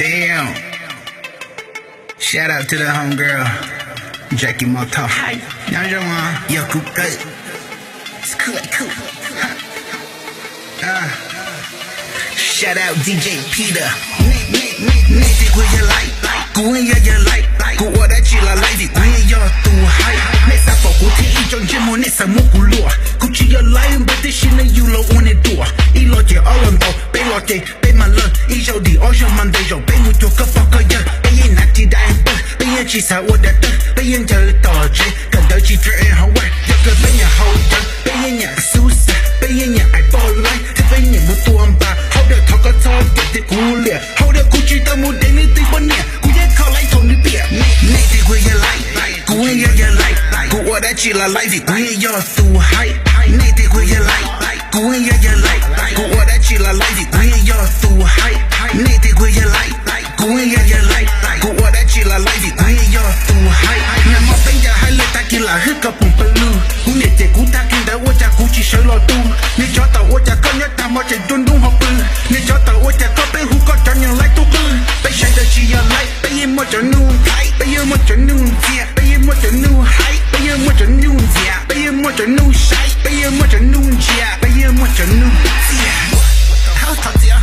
Damn. Shout out to the homegirl, Jackie Moto. Hi. Yo, cool. It's cool. Shout out DJ Peter. Nigga, will you like? Go in, yeah, you like. Go what that chill, I like it. Go in, you're too high. Next up, go to each on Jim on this, I'm Mukulo. Gucci, you're lying, but this shit, you low on the door. Elote, all on though. Belote, be my love. Ejo, the ocean Monday, yo. Be with your fucker, yeah. Be in that tea, dying, be in cheese, I would that. Be in the dodge. Got the cheap for in Hawaii. You could be your holder. Be in your Susa. Be in your eyeball line. Be in your Mutuamba. Hold the talk, get the cool, yeah. Hold the Gucci, the mood, anything but near. Call like Tony Beer. Nigga, will you like? Go in, yeah, you like. Go what that chill, I like it. Go in, you're too high. Nigga, will you like? Go in, yeah, you like. Go what that chill, I like it. Go in, you're too high. Nigga, will you like? Go in, yeah, you like. Go what that chill, I like it. Go in, you're too high. Now my finger highlight that kill, I hook up on balloon. Who need to go back in the water, Gucci, show lot too. Need your thought, what you can, your time, what you don't do, hop in. Need your thought, what you copy, who got on your light to burn. They say that she a light. Bây một chỗ nung thái, bây giờ một chỗ nung dịa, bây giờ một chỗ nung hay, bây giờ một chỗ nung dịa, bây giờ một chỗ nung say, bây giờ một chỗ nung dịa, bây giờ một chỗ nung dịa. Hao thọ dịa,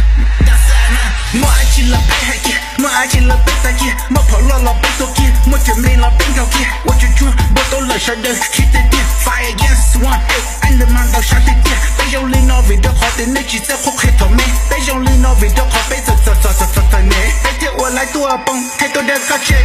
đã xa na. Một ai chỉ là bé hay kia, một ai chỉ là bé ta kia, một phở lo bé tô kia, một chuyện lên là bên cao kia, một chuyện chua, bộ tô lời sao đời khi tới tiền, fire against one, anh lên mang đầu sáng tới tiền, bây giờ lên nó vì đó khó tới nơi chỉ sẽ khúc hết thọ mê, bây giờ lên nó vì đó khó bây giờ nè. What like to a bong, take to the catcher.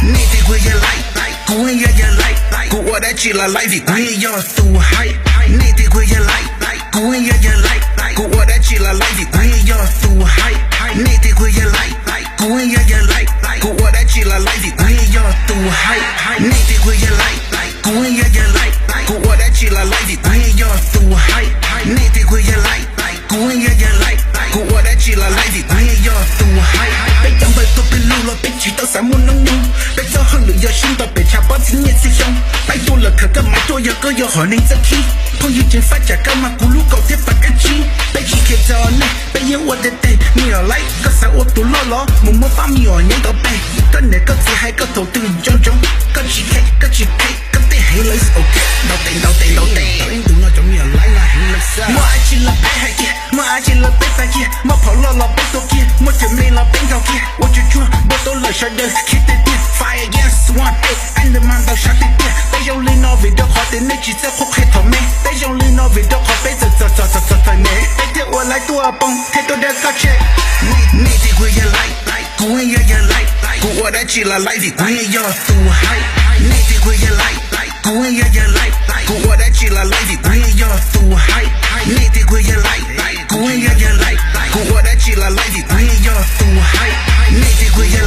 Nigga, will you like? Go in, yeah, you like. Go what that chill, I like it. Go in, you're too high. Nigga, will you like? Go in, yeah, you like. Go what that chill, I like it. Go in, you're too high. Nigga, will you like? Go in, yeah, you like. Go what that chill, I like it. Go in, you're too high. Nigga, will you like? Go in, yeah, you like. Go what that chill, I like it. Go in, you're too high. Nigga, will you like? Go in, yeah, you like. Go what that chill, I like it. Go in, you're too high. Chẳng bởi tôi bên lưu lo biết chỉ tao sẽ muốn nâng nhung. Bây giờ hơn lửa giờ xin tao bị chạm bắn xin nhẹ xin xong. Bây tôi là khởi cơ máy tôi giờ có giờ hỏi nên rất khi. Không như trên phát trả cao mà cú lúc cầu tiếp bạc cái chi. Bây chỉ kể cho này, bây giờ what the day. Mình ở lại, có sao ô tôi lo. Muốn mua phá mi ở những tao bè. Có này có gì hay có thầu tư trong. Có chỉ khe, có thể hay lấy ok. Đầu tiền. Tao yên tụi nó trong nhà lại là hình là sao. Mà ai chỉ là bé hay kia, mà ai chỉ là bé ta kia. Mà phỏ lo bé tôi kia, mà chuyện mình là bên cao kia. What you chua, bộ tôi lời sao đời khi tới tiền. Fire against one, anh lên mang đầu sáng tới tiền. Bây giờ lên nó vì đó khó tới nơi chỉ sẽ khúc hết thọ mê. Bây giờ lên nó vì đó khó bây giờ nè. Bây giờ ở lại tôi à bông, thế tôi đã có check. Nigga, will you like? Go in, yeah, you like. Go what that chill, I like it. Go in, you're too high. Nigga, will you like? Go in, yeah, you like. Go what that chill, I like it. Go in, you're too high. Nigga, will you like? Go in, yeah, you like. Go what that chill, I like it. Go in, you're too high. Nigga, will you